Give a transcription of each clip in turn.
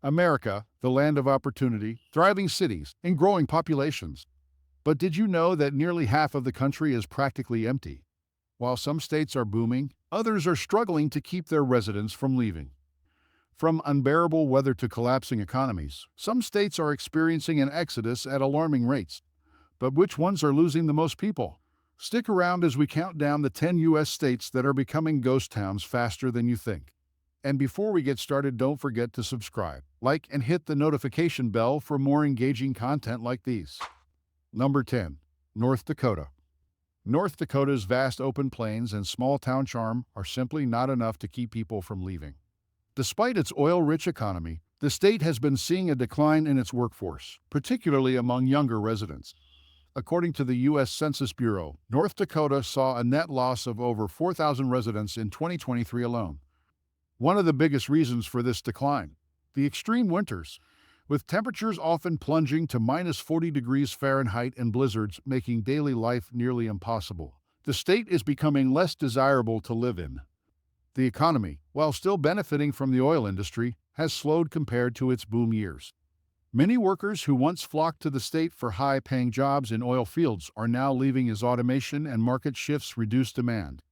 America, the land of opportunity, thriving cities, and growing populations. But did you know that nearly half of the country is practically empty? While some states are booming, others are struggling to keep their residents from leaving. From unbearable weather to collapsing economies, some states are experiencing an exodus at alarming rates. But which ones are losing the most people? Stick around as we count down the 10 U.S. states that are becoming ghost towns faster than you think. And before we get started, don't forget to subscribe, like, and hit the notification bell for more engaging content like these. Number 10. North Dakota. North Dakota's vast open plains and small town charm are simply not enough to keep people from leaving. Despite its oil-rich economy, the state has been seeing a decline in its workforce, particularly among younger residents. According to the U.S. Census Bureau, North Dakota saw a net loss of over 4,000 residents in 2023 alone. One of the biggest reasons for this decline: the extreme winters, with temperatures often plunging to minus 40 degrees Fahrenheit and blizzards making daily life nearly impossible. The state is becoming less desirable to live in. The economy, while still benefiting from the oil industry, has slowed compared to its boom years. Many workers who once flocked to the state for high-paying jobs in oil fields are now leaving as automation and market shifts reduce demand.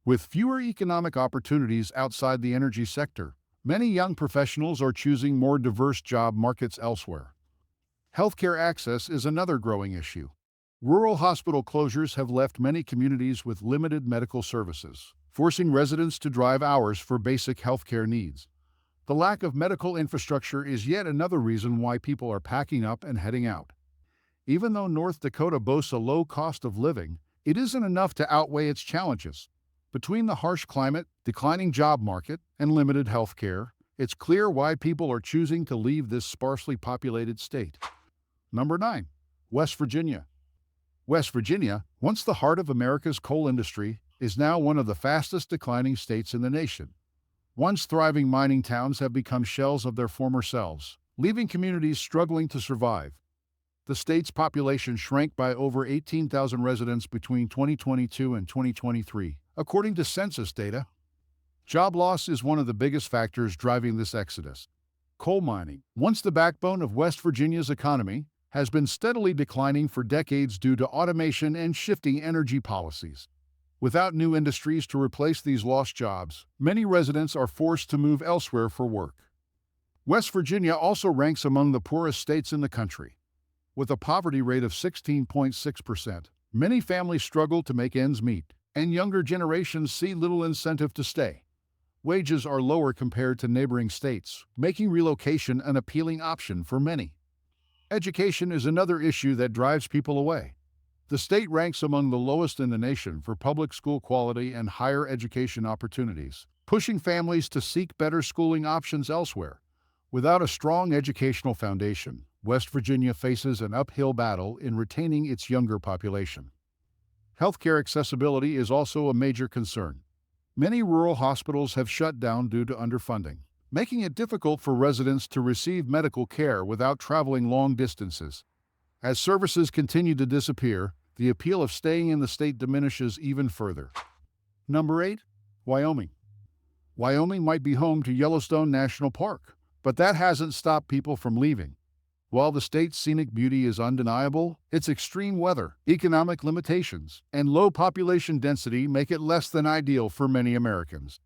With fewer economic opportunities outside the energy sector, many young professionals are choosing more diverse job markets elsewhere. Healthcare access is another growing issue. Rural hospital closures have left many communities with limited medical services, forcing residents to drive hours for basic healthcare needs. The lack of medical infrastructure is yet another reason why people are packing up and heading out. Even though North Dakota boasts a low cost of living, it isn't enough to outweigh its challenges. Between the harsh climate, declining job market, and limited health care, it's clear why people are choosing to leave this sparsely populated state. Number 9. West Virginia. West Virginia, once the heart of America's coal industry, is now one of the fastest declining states in the nation. Once thriving mining towns have become shells of their former selves, leaving communities struggling to survive. The state's population shrank by over 18,000 residents between 2022 and 2023, according to census data. Job loss is one of the biggest factors driving this exodus. Coal mining, once the backbone of West Virginia's economy, has been steadily declining for decades due to automation and shifting energy policies. Without new industries to replace these lost jobs, many residents are forced to move elsewhere for work. West Virginia also ranks among the poorest states in the country. With a poverty rate of 16.6%, many families struggle to make ends meet, and younger generations see little incentive to stay. Wages are lower compared to neighboring states, making relocation an appealing option for many. Education is another issue that drives people away. The state ranks among the lowest in the nation for public school quality and higher education opportunities, pushing families to seek better schooling options elsewhere. Without a strong educational foundation, West Virginia faces an uphill battle in retaining its younger population. Healthcare accessibility is also a major concern. Many rural hospitals have shut down due to underfunding, making it difficult for residents to receive medical care without traveling long distances. As services continue to disappear, the appeal of staying in the state diminishes even further. Number 8. Wyoming. Wyoming might be home to Yellowstone National Park, but that hasn't stopped people from leaving. While the state's scenic beauty is undeniable, its extreme weather, economic limitations, and low population density make it less than ideal for many Americans.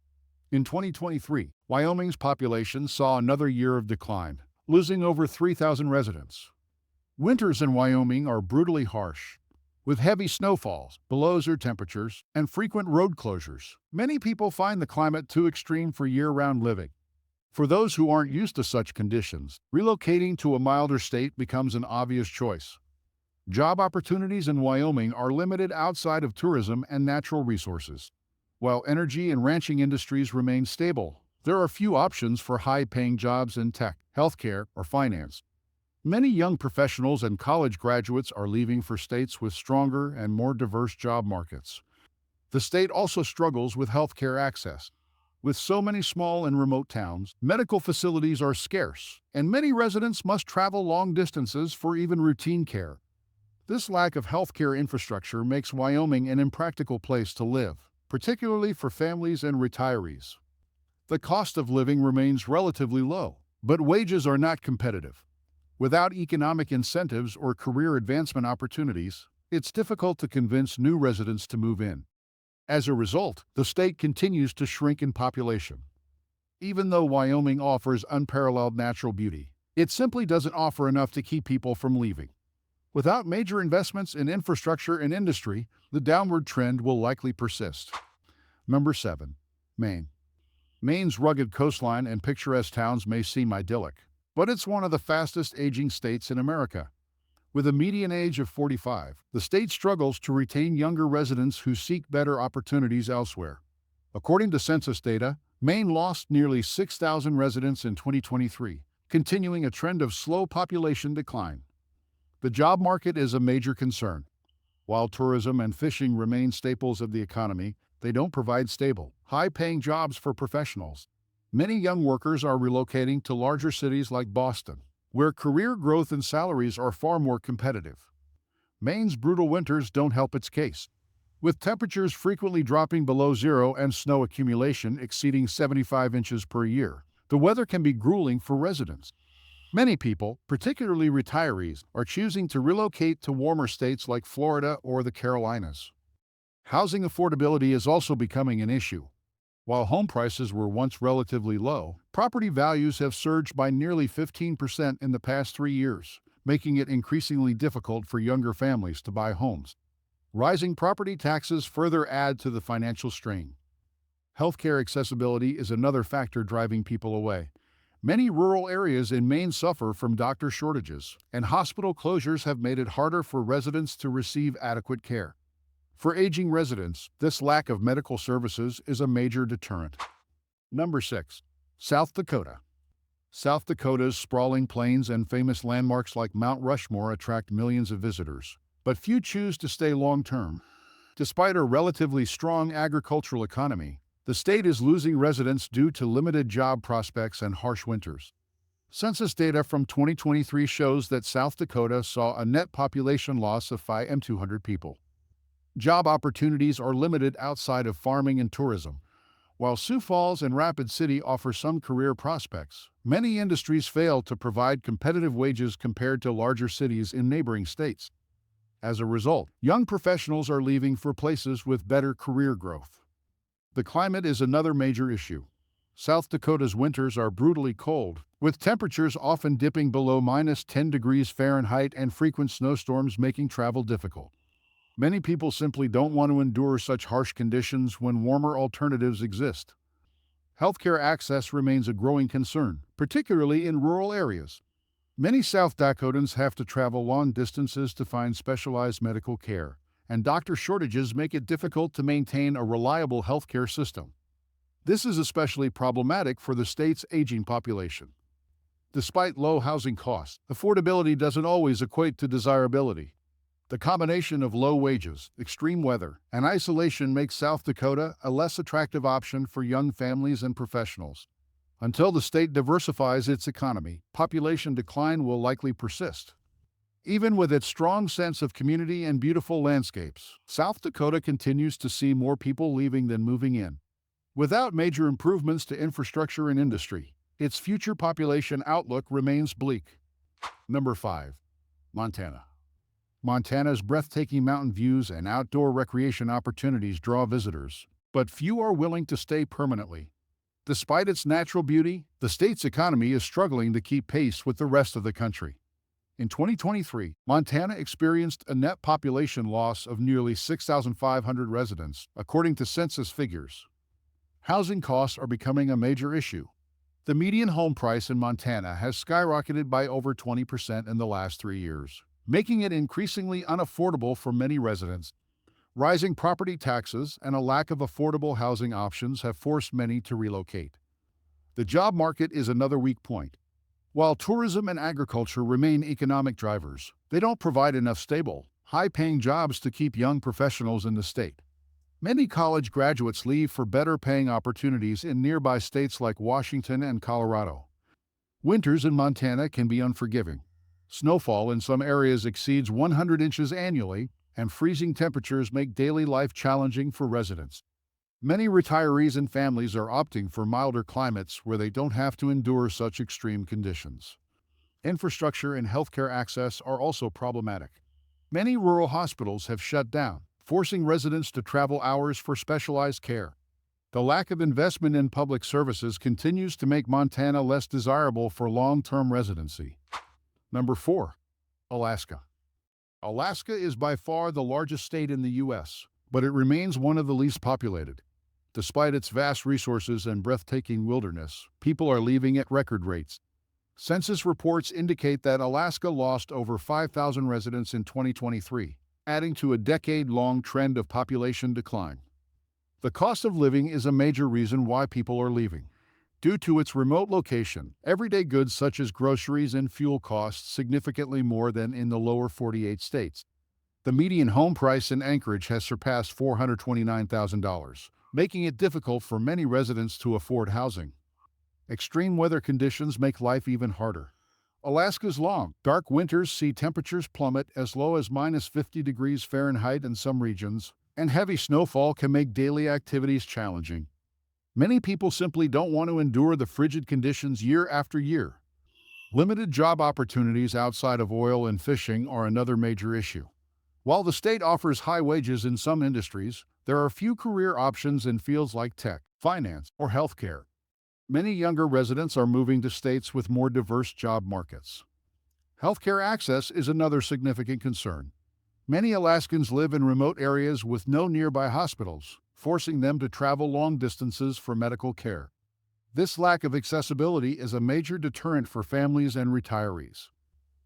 In 2023, Wyoming's population saw another year of decline, losing over 3,000 residents. Winters in Wyoming are brutally harsh. With heavy snowfalls, below-zero temperatures, and frequent road closures, many people find the climate too extreme for year-round living. For those who aren't used to such conditions, relocating to a milder state becomes an obvious choice. Job opportunities in Wyoming are limited outside of tourism and natural resources. While energy and ranching industries remain stable, there are few options for high-paying jobs in tech, healthcare, or finance. Many young professionals and college graduates are leaving for states with stronger and more diverse job markets. The state also struggles with healthcare access. With so many small and remote towns, medical facilities are scarce, and many residents must travel long distances for even routine care. This lack of healthcare infrastructure makes Wyoming an impractical place to live, particularly for families and retirees. The cost of living remains relatively low, But wages are not competitive. Without economic incentives or career advancement opportunities, it's difficult to convince new residents to move in. As a result, the state continues to shrink in population. Even though Wyoming offers unparalleled natural beauty, it simply doesn't offer enough to keep people from leaving. Without major investments in infrastructure and industry, the downward trend will likely persist. Number 7. Maine. Maine's rugged coastline and picturesque towns may seem idyllic, but it's one of the fastest aging states in America. With a median age of 45, the state struggles to retain younger residents who seek better opportunities elsewhere. According to census data, Maine lost nearly 6,000 residents in 2023, continuing a trend of slow population decline. The job market is a major concern. While tourism and fishing remain staples of the economy, they don't provide stable, high-paying jobs for professionals. Many young workers are relocating to larger cities like Boston, where career growth and salaries are far more competitive. Maine's brutal winters don't help its case. With temperatures frequently dropping below zero and snow accumulation exceeding 75 inches per year, the weather can be grueling for residents. Many people, particularly retirees, are choosing to relocate to warmer states like Florida or the Carolinas. Housing affordability is also becoming an issue. While home prices were once relatively low, property values have surged by nearly 15% in the past 3 years, making it increasingly difficult for younger families to buy homes. Rising property taxes further add to the financial strain. Healthcare accessibility is another factor driving people away. Many rural areas in Maine suffer from doctor shortages, and hospital closures have made it harder for residents to receive adequate care. For aging residents, this lack of medical services is a major deterrent. Number 6. South Dakota. South Dakota's sprawling plains and famous landmarks like Mount Rushmore attract millions of visitors, but few choose to stay long-term. Despite a relatively strong agricultural economy, the state is losing residents due to limited job prospects and harsh winters. Census data from 2023 shows that South Dakota saw a net population loss of 5,200 people. Job opportunities are limited outside of farming and tourism. While Sioux Falls and Rapid City offer some career prospects, many industries fail to provide competitive wages compared to larger cities in neighboring states. As a result, young professionals are leaving for places with better career growth. The climate is another major issue. South Dakota's winters are brutally cold, with temperatures often dipping below -10 degrees Fahrenheit and frequent snowstorms making travel difficult. Many people simply don't want to endure such harsh conditions when warmer alternatives exist. Healthcare access remains a growing concern, particularly in rural areas. Many South Dakotans have to travel long distances to find specialized medical care, and doctor shortages make it difficult to maintain a reliable healthcare system. This is especially problematic for the state's aging population. Despite low housing costs, affordability doesn't always equate to desirability. The combination of low wages, extreme weather, and isolation makes South Dakota a less attractive option for young families and professionals. Until the state diversifies its economy, population decline will likely persist. Even with its strong sense of community and beautiful landscapes, South Dakota continues to see more people leaving than moving in. Without major improvements to infrastructure and industry, its future population outlook remains bleak. Number 5. Montana. Montana's breathtaking mountain views and outdoor recreation opportunities draw visitors, but few are willing to stay permanently. Despite its natural beauty, the state's economy is struggling to keep pace with the rest of the country. In 2023, Montana experienced a net population loss of nearly 6,500 residents, according to census figures. Housing costs are becoming a major issue. The median home price in Montana has skyrocketed by over 20% in the last 3 years, making it increasingly unaffordable for many residents. Rising property taxes and a lack of affordable housing options have forced many to relocate. The job market is another weak point. While tourism and agriculture remain economic drivers, they don't provide enough stable, high-paying jobs to keep young professionals in the state. Many college graduates leave for better-paying opportunities in nearby states like Washington and Colorado. Winters in Montana can be unforgiving. Snowfall in some areas exceeds 100 inches annually, and freezing temperatures make daily life challenging for residents. Many retirees and families are opting for milder climates where they don't have to endure such extreme conditions. Infrastructure and healthcare access are also problematic. Many rural hospitals have shut down, forcing residents to travel hours for specialized care. The lack of investment in public services continues to make Montana less desirable for long-term residency. Number 4. Alaska. Alaska is by far the largest state in the U.S., but it remains one of the least populated. Despite its vast resources and breathtaking wilderness, people are leaving at record rates. Census reports indicate that Alaska lost over 5,000 residents in 2023, adding to a decade-long trend of population decline. The cost of living is a major reason why people are leaving. Due to its remote location, everyday goods such as groceries and fuel cost significantly more than in the lower 48 states. The median home price in Anchorage has surpassed $429,000, making it difficult for many residents to afford housing. Extreme weather conditions make life even harder. Alaska's long, dark winters see temperatures plummet as low as -50 degrees Fahrenheit in some regions, and heavy snowfall can make daily activities challenging. Many people simply don't want to endure the frigid conditions year after year. Limited job opportunities outside of oil and fishing are another major issue. While the state offers high wages in some industries, there are few career options in fields like tech, finance, or healthcare. Many younger residents are moving to states with more diverse job markets. Healthcare access is another significant concern. Many Alaskans live in remote areas with no nearby hospitals, forcing them to travel long distances for medical care. This lack of accessibility is a major deterrent for families and retirees.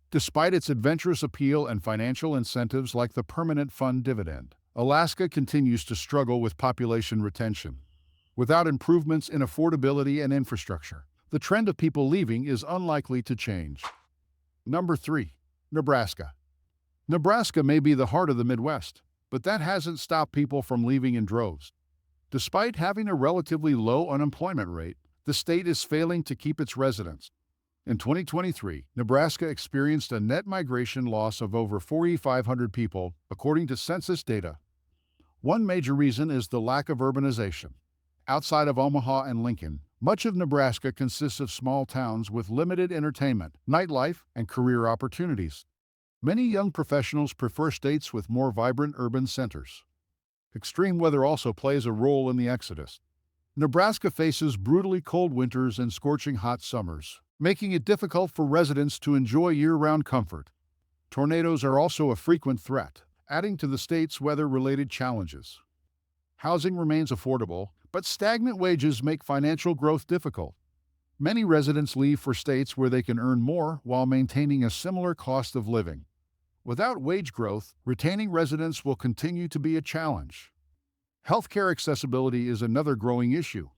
Despite its adventurous appeal and financial incentives like the permanent fund dividend, Alaska continues to struggle with population retention. Without improvements in affordability and infrastructure, the trend of people leaving is unlikely to change. Number 3. Nebraska. Nebraska may be the heart of the Midwest, but that hasn't stopped people from leaving in droves. Despite having a relatively low unemployment rate, the state is failing to keep its residents. In 2023, Nebraska experienced a net migration loss of over 4,500 people, according to census data. One major reason is the lack of urbanization. Outside of Omaha and Lincoln, much of Nebraska consists of small towns with limited entertainment, nightlife, and career opportunities. Many young professionals prefer states with more vibrant urban centers. Extreme weather also plays a role in the exodus. Nebraska faces brutally cold winters and scorching hot summers, making it difficult for residents to enjoy year-round comfort. Tornadoes are also a frequent threat, adding to the state's weather-related challenges. Housing remains affordable, but stagnant wages make financial growth difficult. Many residents leave for states where they can earn more while maintaining a similar cost of living. Without wage growth, retaining residents will continue to be a challenge. Healthcare accessibility is another growing issue.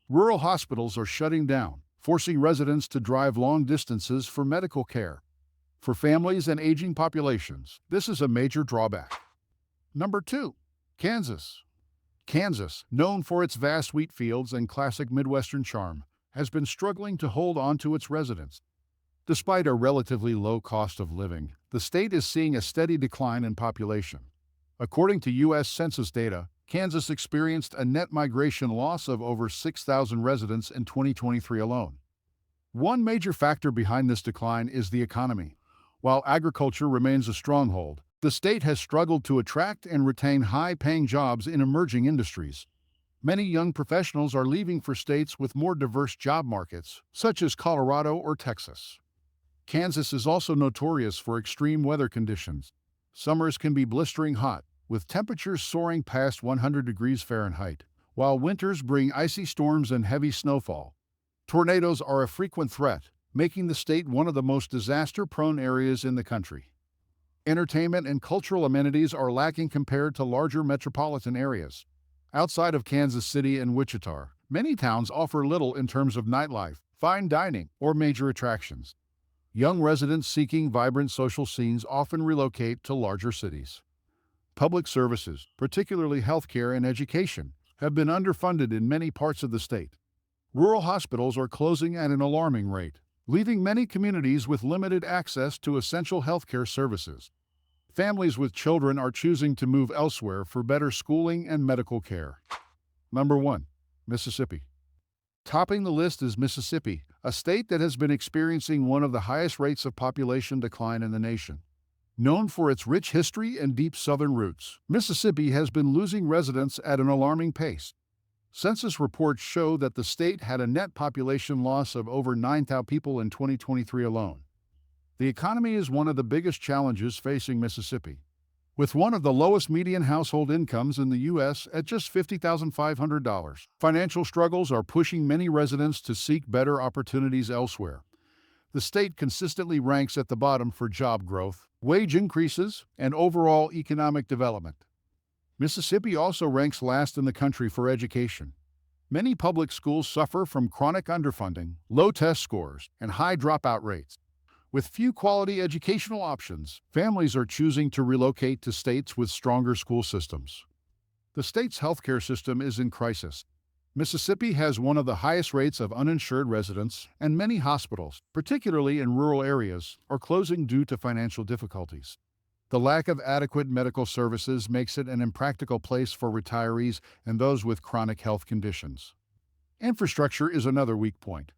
Rural hospitals are shutting down, forcing residents to drive long distances for medical care. For families and aging populations, this is a major drawback. Number 2. Kansas. Kansas, known for its vast wheat fields and classic Midwestern charm, has been struggling to hold on to its residents. Despite a relatively low cost of living, the state is seeing a steady decline in population. According to U.S. Census data, Kansas experienced a net migration loss of over 6,000 residents in 2023 alone. One major factor behind this decline is the economy. While agriculture remains a stronghold, the state has struggled to attract and retain high-paying jobs in emerging industries. Many young professionals are leaving for states with more diverse job markets, such as Colorado or Texas. Kansas is also notorious for extreme weather conditions. Summers can be blistering hot, with temperatures soaring past 100 degrees Fahrenheit, while winters bring icy storms and heavy snowfall. Tornadoes are a frequent threat, making the state one of the most disaster-prone areas in the country. Entertainment and cultural amenities are lacking compared to larger metropolitan areas. Outside of Kansas City and Wichita, many towns offer little in terms of nightlife, fine dining, or major attractions. Young residents seeking vibrant social scenes often relocate to larger cities. Public services, particularly healthcare and education, have been underfunded in many parts of the state. Rural hospitals are closing at an alarming rate, leaving many communities with limited access to essential healthcare services. Families with children are choosing to move elsewhere for better schooling and medical care. Number 1. Mississippi. Topping the list is Mississippi, a state that has been experiencing one of the highest rates of population decline in the nation. Known for its rich history and deep southern roots, Mississippi has been losing residents at an alarming pace. Census reports show that the state had a net population loss of over 9,000 people in 2023 alone. The economy is one of the biggest challenges facing Mississippi. With one of the lowest median household incomes in the U.S. at just $50,500, financial struggles are pushing many residents to seek better opportunities elsewhere. The state consistently ranks at the bottom for job growth, wage increases, and overall economic development. Mississippi also ranks last in the country for education. Many public schools suffer from chronic underfunding, low test scores, and high dropout rates. With few quality educational options, families are choosing to relocate to states with stronger school systems. The state's healthcare system is in crisis. Mississippi has one of the highest rates of uninsured residents, and many hospitals, particularly in rural areas, are closing due to financial difficulties. The lack of adequate medical services makes it an impractical place for retirees and those with chronic health conditions. Infrastructure is another weak point.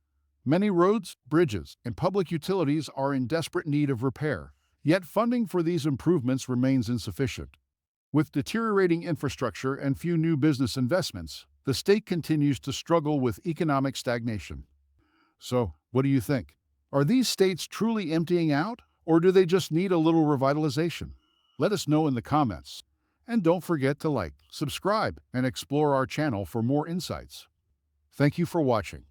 Many roads, bridges, and public utilities are in desperate need of repair, yet funding for these improvements remains insufficient. With deteriorating infrastructure and few new business investments, the state continues to struggle with economic stagnation. So, what do you think? Are these states truly emptying out, or do they just need a little revitalization? Let us know in the comments. And don't forget to like, subscribe, and explore our channel for more insights. Thank you for watching.